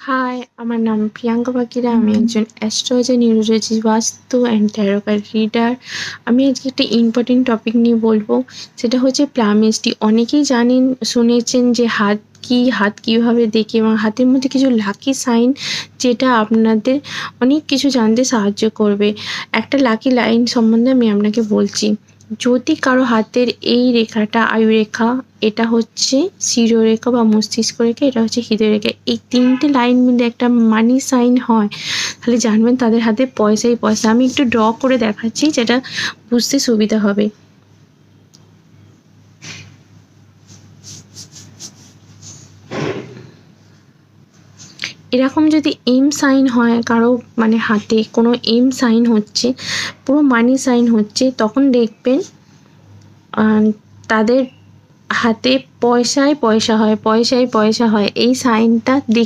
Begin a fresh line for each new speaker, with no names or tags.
High, আমার নাম প্রিয়াঙ্কা বাকিরা। আমি একজন অ্যাস্ট্রোলজার, নিউরোলজি, বাস্তু অ্যান্ড ট্যারো কার্ড রিডার। আমি আজকে একটা ইম্পর্টেন্ট টপিক নিয়ে বলবো, সেটা হচ্ছে প্লামিস্ট্রি। অনেকেই জানেন, শুনেছেন যে হাত কীভাবে দেখে এবং হাতের মধ্যে কিছু লাকি সাইন যেটা আপনাদের অনেক কিছু জানতে সাহায্য করবে। একটা লাকি লাইন সম্বন্ধে আমি আপনাকে বলছি। যদি কারো হাতের এই রেখাটা আয়ুরেখা, এটা হচ্ছে শিরোরেখা বা মস্তিষ্ক রেখা, এটা হচ্ছে হৃদয় রেখা, এই তিনটে লাইন মিলে একটা মানি সাইন হয়, তাহলে জানবেন তাদের হাতে পয়সাই পয়সা। আমি একটু ড্র করে দেখাচ্ছি, যেটা বুঝতে সুবিধা হবে। এরকম যদি এম সাইন হয় কারো, মানে হাতে কোনো এম সাইন হচ্ছে, পুরো মানি সাইন হচ্ছে, তখন দেখবেন তাদের হাতে পয়সায় পয়সা হয়, এই সাইনটা